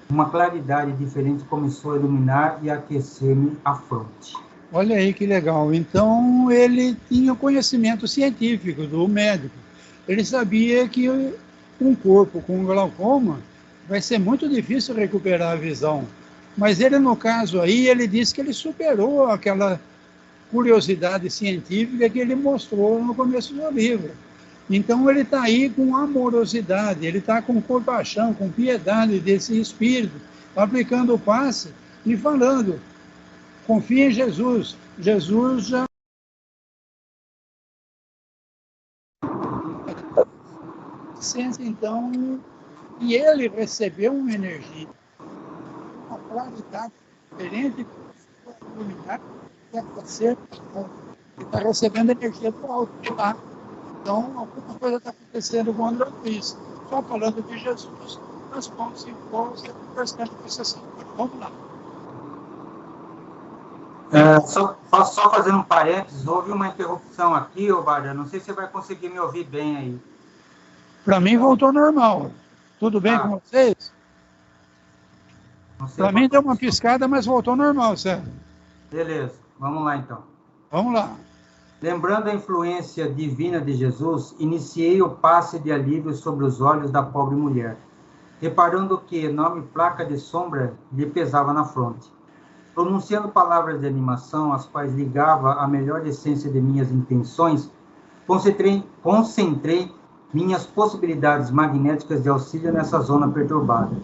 uma claridade diferente começou a iluminar e a aquecer-me a fronte. Olha aí que legal. Então, ele tinha conhecimento científico do médico. Ele sabia que um corpo com glaucoma vai ser muito difícil recuperar a visão. Mas ele, no caso aí, ele disse que ele superou aquela curiosidade científica que ele mostrou no começo do livro. Então, ele está aí com amorosidade, ele está com compaixão, com piedade desse espírito, aplicando o passe e falando, confia em Jesus. Jesus já... Então, e ele recebeu uma energia, uma qualidade diferente do iluminar, que está recebendo energia do alto, tá? Então, alguma coisa está acontecendo com o André Luiz. Só falando de Jesus, nós vamos em força, conversando com esse assim. Vamos lá. Só fazendo um parênteses, houve uma interrupção aqui, Barã, não sei se você vai conseguir me ouvir bem aí. Para mim voltou normal. Tudo bem com vocês? Para mim deu uma piscada, mas voltou normal, certo? Beleza, vamos lá então. Vamos lá. Lembrando a influência divina de Jesus, iniciei o passe de alívio sobre os olhos da pobre mulher, reparando que enorme placa de sombra lhe pesava na fronte. Pronunciando palavras de animação, as quais ligava a melhor essência de minhas intenções, concentrei minhas possibilidades magnéticas de auxílio nessa zona perturbada.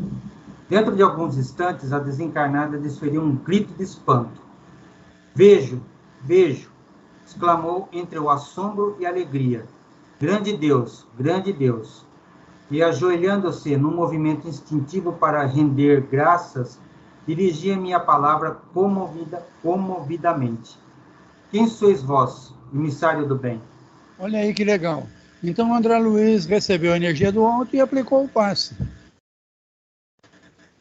Dentro de alguns instantes, a desencarnada desferiu um grito de espanto. Vejo, vejo! Exclamou entre o assombro e a alegria. Grande Deus, grande Deus! E ajoelhando-se num movimento instintivo para render graças, dirigia-me a palavra comovidamente. Quem sois vós, emissário do bem? Olha aí que legal. Então o André Luiz recebeu a energia do alto e aplicou o passe.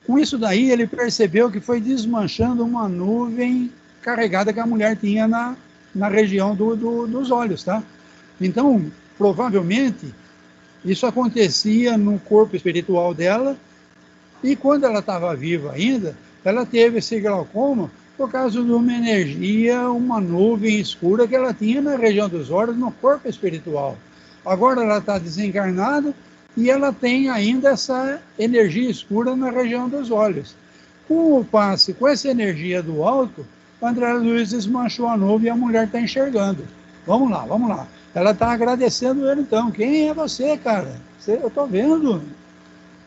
Com isso daí, ele percebeu que foi desmanchando uma nuvem carregada que a mulher tinha na região dos olhos, tá? Então, provavelmente, isso acontecia no corpo espiritual dela, e quando ela estava viva ainda, ela teve esse glaucoma por causa de uma energia, uma nuvem escura que ela tinha na região dos olhos, no corpo espiritual. Agora ela está desencarnada e ela tem ainda essa energia escura na região dos olhos. Com o passe, com essa energia do alto, o André Luiz desmanchou a nuvem e a mulher está enxergando. Vamos lá, vamos lá. Ela está agradecendo ele então. Quem é você, cara? Eu estou vendo.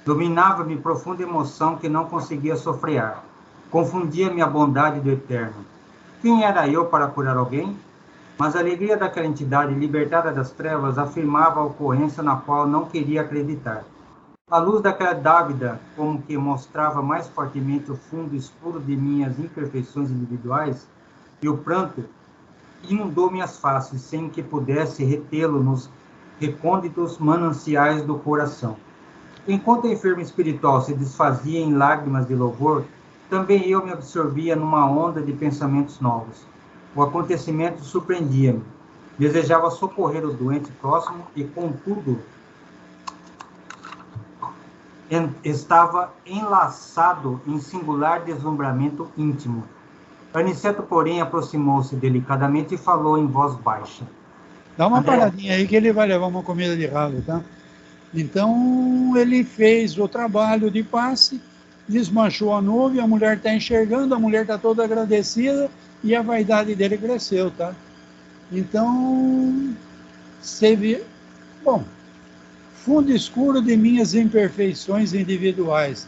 Dominava-me profunda emoção que não conseguia sofrear. Confundia-me a bondade do Eterno. Quem era eu para curar alguém? Mas a alegria daquela entidade libertada das trevas afirmava a ocorrência na qual não queria acreditar. A luz daquela dávida, como que mostrava mais fortemente o fundo escuro de minhas imperfeições individuais, e o pranto inundou minhas faces, sem que pudesse retê-lo nos recônditos mananciais do coração. Enquanto a enferma espiritual se desfazia em lágrimas de louvor, também eu me absorvia numa onda de pensamentos novos. O acontecimento surpreendia-me. Desejava socorrer o doente próximo e, contudo, estava enlaçado em singular deslumbramento íntimo. Aniceto, porém, aproximou-se delicadamente e falou em voz baixa. Dá uma paradinha aí que ele vai levar uma comida de ralo, tá? Então, ele fez o trabalho de passe, desmanchou a nuvem, a mulher está enxergando, a mulher está toda agradecida e a vaidade dele cresceu, tá? Então, você vê... Bom, fundo escuro de minhas imperfeições individuais.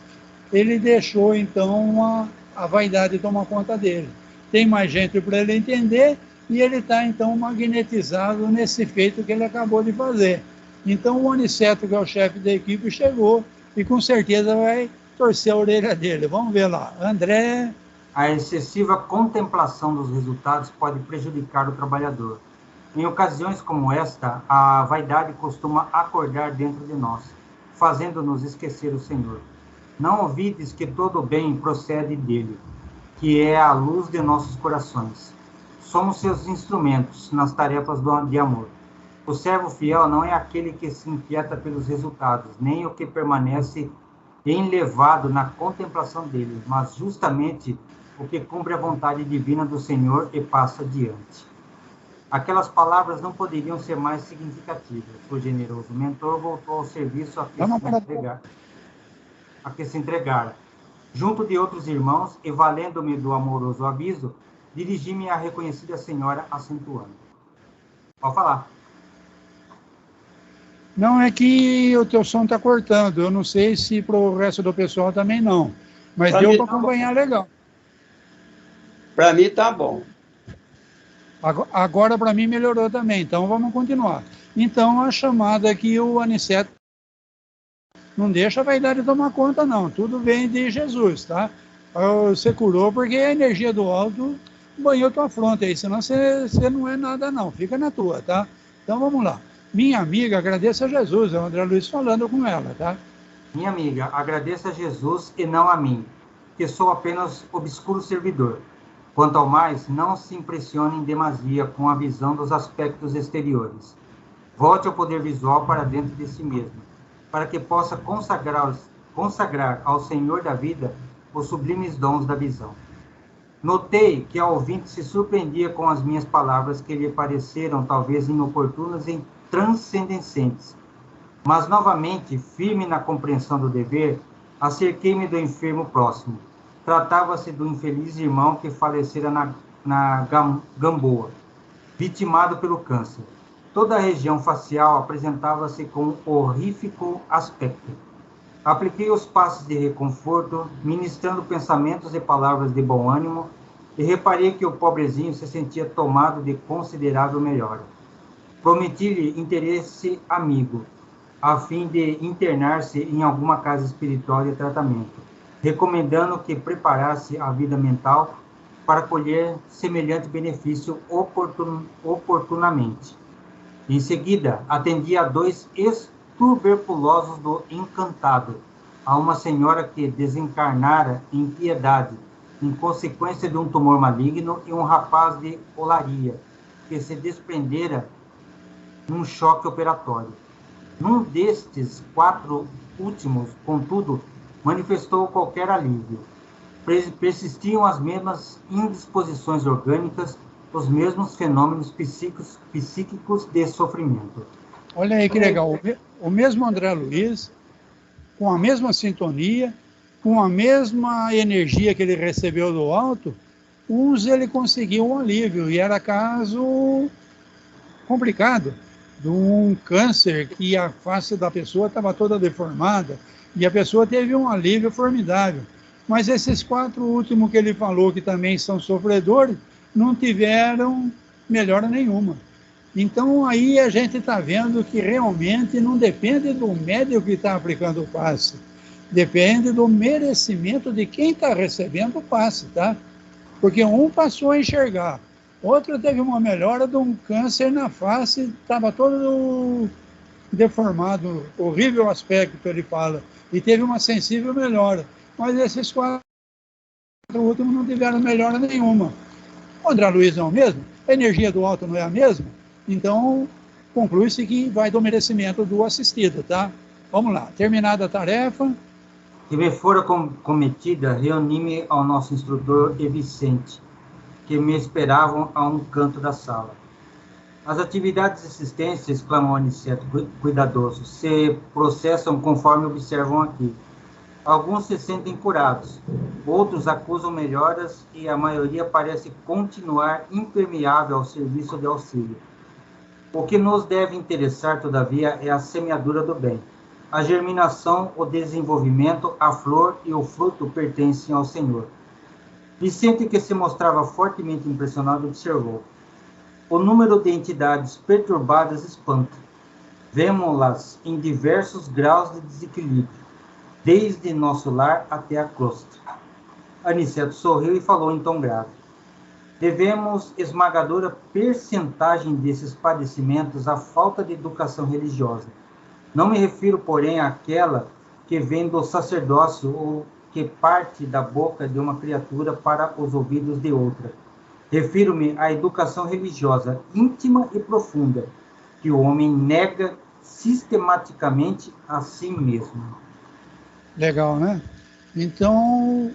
Ele deixou, então, a vaidade tomar conta dele. Tem mais gente para ele entender e ele está, então, magnetizado nesse feito que ele acabou de fazer. Então, o Aniceto, que é o chefe da equipe, chegou e, com certeza, vai torcer a orelha dele. Vamos ver lá. André... A excessiva contemplação dos resultados pode prejudicar o trabalhador. Em ocasiões como esta, a vaidade costuma acordar dentro de nós, fazendo-nos esquecer o Senhor. Não ouvides que todo bem procede dele, que é a luz de nossos corações. Somos seus instrumentos nas tarefas de amor. O servo fiel não é aquele que se inquieta pelos resultados, nem o que permanece enlevado na contemplação dele, mas justamente o que cumpre a vontade divina do Senhor e passa adiante. Aquelas palavras não poderiam ser mais significativas. O generoso mentor voltou ao serviço a que se entregara. Junto de outros irmãos, e valendo-me do amoroso aviso, dirigi-me à reconhecida senhora, acentuando. Pode falar. Não, é que o teu som está cortando. Eu não sei se para o resto do pessoal também não. Mas pra deu para acompanhar legal. Para mim tá bom. Agora para mim melhorou também. Então vamos continuar. Então a chamada aqui, o Aniceto não deixa a vaidade tomar conta não. Tudo vem de Jesus, tá? Você curou porque a energia do alto banhou tua fronte aí. Senão você não é nada não. Fica na tua, tá? Então vamos lá. Minha amiga, agradeça a Jesus, é o André Luiz falando com ela, tá? Minha amiga, agradeça a Jesus e não a mim, que sou apenas obscuro servidor. Quanto ao mais, não se impressione em demasia com a visão dos aspectos exteriores. Volte ao poder visual para dentro de si mesmo, para que possa consagrar ao Senhor da vida os sublimes dons da visão. Notei que a ouvinte se surpreendia com as minhas palavras que lhe pareceram talvez inoportunas e transcendentes. Mas, novamente, firme na compreensão do dever, acerquei-me do enfermo próximo. Tratava-se do infeliz irmão que falecera na Gamboa, vitimado pelo câncer. Toda a região facial apresentava-se com um horrífico aspecto. Apliquei os passos de reconforto, ministrando pensamentos e palavras de bom ânimo, e reparei que o pobrezinho se sentia tomado de considerável melhora. Prometi-lhe interesse amigo, a fim de internar-se em alguma casa espiritual de tratamento, recomendando que preparasse a vida mental para colher semelhante benefício oportunamente. Em seguida, atendi a 2 ex-tuberculosos do Encantado, a uma senhora que desencarnara em piedade, em consequência de um tumor maligno, e um rapaz de Olaria, que se desprendera num choque operatório. Num destes 4 últimos, contudo, manifestou qualquer alívio. Persistiam as mesmas indisposições orgânicas, os mesmos fenômenos psíquicos de sofrimento. Olha aí que legal. O mesmo André Luiz, com a mesma sintonia, com a mesma energia que ele recebeu do alto, uns ele conseguiu um alívio, e era caso complicado, de um câncer que a face da pessoa estava toda deformada, e a pessoa teve um alívio formidável. Mas esses 4 últimos que ele falou, que também são sofredores, não tiveram melhora nenhuma. Então, aí a gente está vendo que realmente não depende do médico que está aplicando o passe, depende do merecimento de quem está recebendo o passe, tá? Porque um passou a enxergar, outro teve uma melhora de um câncer na face, estava todo deformado, horrível aspecto, ele fala, e teve uma sensível melhora. Mas esses 4 últimos não tiveram melhora nenhuma. O André Luiz não é o mesmo? A energia do alto não é a mesma? Então, conclui-se que vai do merecimento do assistido, tá? Vamos lá, terminada a tarefa. Que me fora cometida, reuni-me ao nosso instrutor e Vicente, que me esperavam a um canto da sala. As atividades existentes, exclamou Aniceto, cuidadoso, se processam conforme observam aqui. Alguns se sentem curados, outros acusam melhoras e a maioria parece continuar impermeável ao serviço de auxílio. O que nos deve interessar, todavia, é a semeadura do bem. A germinação, o desenvolvimento, a flor e o fruto pertencem ao Senhor. Vicente, que se mostrava fortemente impressionado, observou. O número de entidades perturbadas espanta. Vemo-las em diversos graus de desequilíbrio, desde nosso lar até a crosta. Aniceto sorriu e falou em tom grave. Devemos esmagadora percentagem desses padecimentos à falta de educação religiosa. Não me refiro, porém, àquela que vem do sacerdócio ou que parte da boca de uma criatura para os ouvidos de outra. Refiro-me à educação religiosa íntima e profunda, que o homem nega sistematicamente a si mesmo. Legal, né? Então,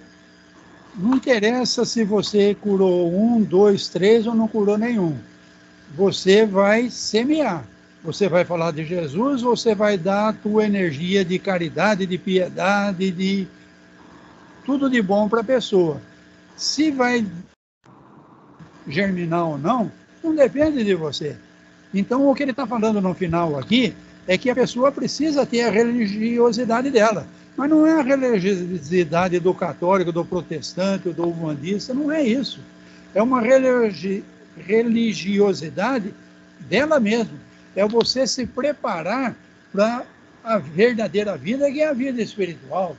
não interessa se você curou 1, 2, 3 ou não curou nenhum. Você vai semear. Você vai falar de Jesus, você vai dar a tua energia de caridade, de piedade, de tudo de bom para a pessoa. Se vai germinar ou não, não depende de você. Então, o que ele está falando no final aqui é que a pessoa precisa ter a religiosidade dela. Mas não é a religiosidade do católico, do protestante, do umbandista, não é isso. É uma religiosidade dela mesma. É você se preparar para a verdadeira vida, que é a vida espiritual.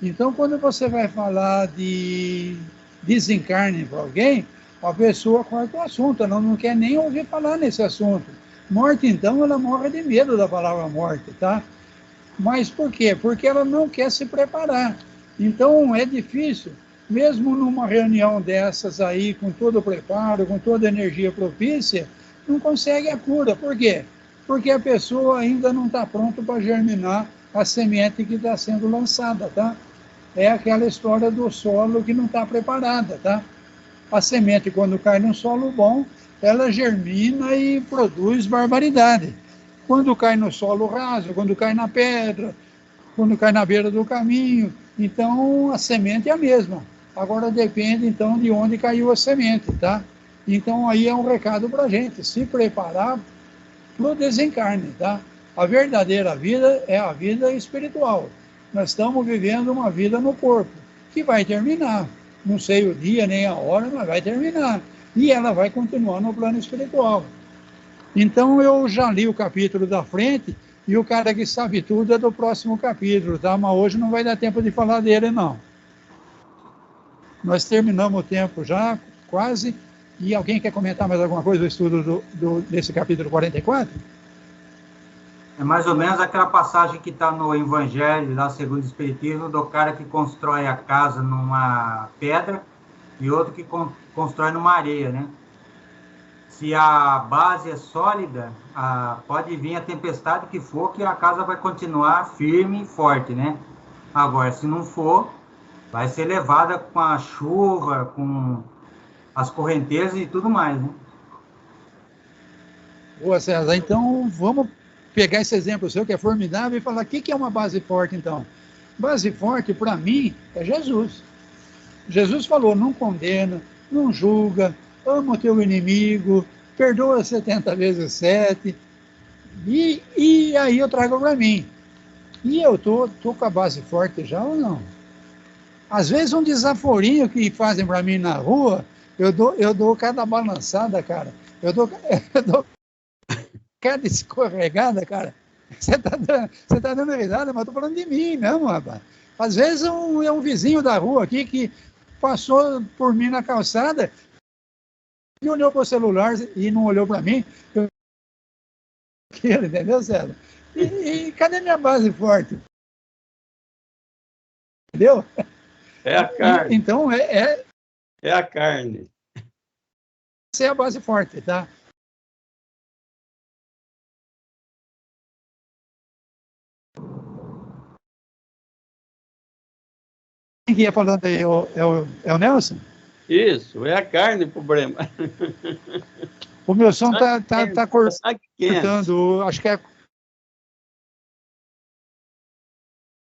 Então, quando você vai falar de desencarne para alguém, a pessoa corta o assunto, ela não quer nem ouvir falar nesse assunto. Morte, então, ela morre de medo da palavra morte, tá? Mas por quê? Porque ela não quer se preparar. Então, é difícil, mesmo numa reunião dessas aí, com todo o preparo, com toda a energia propícia, não consegue a cura. Por quê? Porque a pessoa ainda não está pronta para germinar a semente que está sendo lançada, tá? É aquela história do solo que não está preparada, tá? A semente, quando cai num solo bom, ela germina e produz barbaridade. Quando cai no solo raso, quando cai na pedra, quando cai na beira do caminho, então a semente é a mesma. Agora depende, então, de onde caiu a semente, tá? Então, aí é um recado para a gente, se preparar para o desencarne, tá? A verdadeira vida é a vida espiritual. Nós estamos vivendo uma vida no corpo, que vai terminar. Não sei o dia nem a hora, mas vai terminar. E ela vai continuar no plano espiritual. Então, eu já li o capítulo da frente, e o cara que sabe tudo é do próximo capítulo, tá? Mas hoje não vai dar tempo de falar dele, não. Nós terminamos o tempo já, quase. E alguém quer comentar mais alguma coisa do estudo desse capítulo 44? É mais ou menos aquela passagem que está no Evangelho, lá segundo o Espiritismo, do cara que constrói a casa numa pedra e outro que constrói numa areia, né? Se a base é sólida, pode vir a tempestade que for, que a casa vai continuar firme e forte, né? Agora, se não for, vai ser levada com a chuva, com as correntezas e tudo mais, né? Boa, César. Então, vamos pegar esse exemplo seu, que é formidável, e falar o que é uma base forte, então. Base forte, para mim, é Jesus. Jesus falou, não condena, não julga, ama o teu inimigo, perdoa 70 vezes 7, e aí eu trago para mim. E eu tô com a base forte já ou não? Às vezes um desaforinho que fazem para mim na rua, eu dou cada balançada, cara. Eu dou Cada escorregada, cara. Você tá dando risada, mas eu tô falando de mim mesmo, rapaz. Às vezes é um vizinho da rua aqui que passou por mim na calçada e olhou para o celular e não olhou para mim. Entendeu, César? E cadê minha base forte? Entendeu? É a carne. Então, é a carne. Essa é a base forte, tá? Quem que ia falando aí? É o Nelson? Isso, é a carne o problema. O meu som tá cortando, acho que é...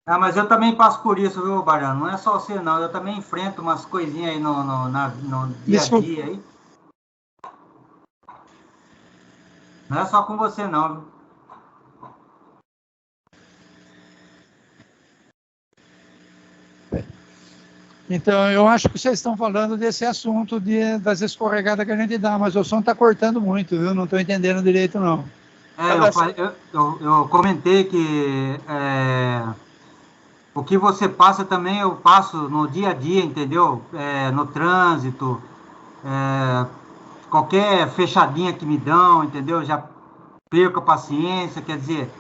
Ah, mas eu também passo por isso, viu, Baiano? Não é só você, não. Eu também enfrento umas coisinhas aí no dia a dia aí. Não é só com você, não, viu? Então, eu acho que vocês estão falando desse assunto das escorregadas que a gente dá, mas o som está cortando muito, viu? Não estou entendendo direito, não. Eu comentei que o que você passa também eu passo no dia a dia, entendeu? No trânsito, qualquer fechadinha que me dão, entendeu? Já perco a paciência, quer dizer,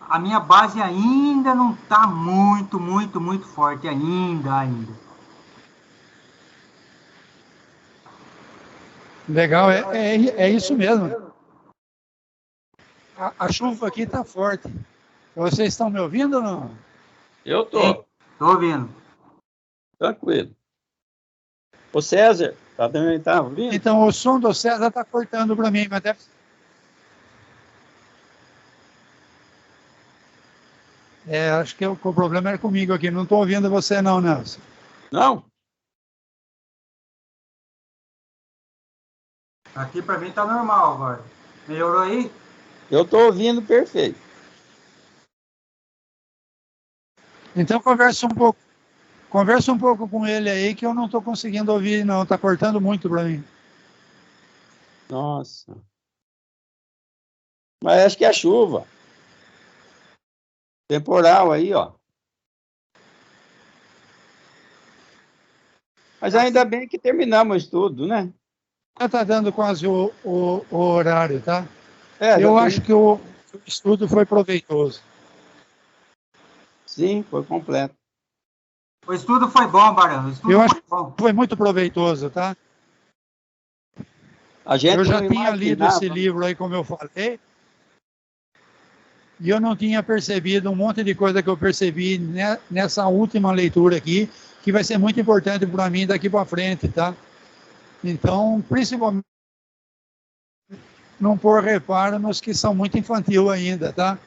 a minha base ainda não está muito forte, ainda. Legal, é isso mesmo. A chuva aqui está forte. Vocês estão me ouvindo ou não? Eu tô. Tô ouvindo. Tranquilo. O César, também tá ouvindo? Então, o som do César está cortando para mim, mas deve... acho que o problema era comigo aqui. Não estou ouvindo você não, Nelson. Não? Aqui para mim tá normal agora. Melhorou aí? Eu estou ouvindo perfeito. Então conversa um pouco com ele aí que eu não estou conseguindo ouvir não, está cortando muito para mim. Nossa. Mas acho que é a chuva. Temporal aí, ó. Mas ainda bem que terminamos o estudo, né? Já está dando quase o horário, tá? Eu acho que o estudo foi proveitoso. Sim, foi completo. O estudo foi bom, Barão. Eu acho que foi muito proveitoso, tá? Eu já tinha lido esse livro aí, como eu falei, e eu não tinha percebido um monte de coisa que eu percebi nessa última leitura aqui, que vai ser muito importante para mim daqui para frente, tá? Então, principalmente, não pôr reparo nos que são muito infantil ainda, tá?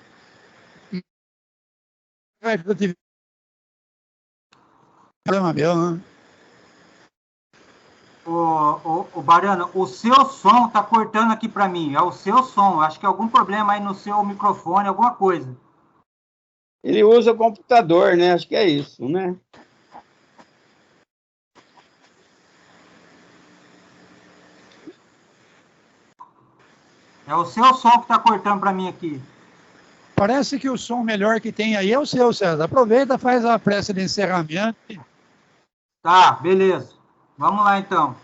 Problema meu, né? O Bariano, o seu som tá cortando aqui para mim. É o seu som. Acho que é algum problema aí no seu microfone, alguma coisa. Ele usa o computador, né? Acho que é isso, né? É o seu som que tá cortando para mim aqui. Parece que o som melhor que tem aí é o seu, César. Aproveita, faz a prece de encerramento. Tá, beleza. Vamos lá, então.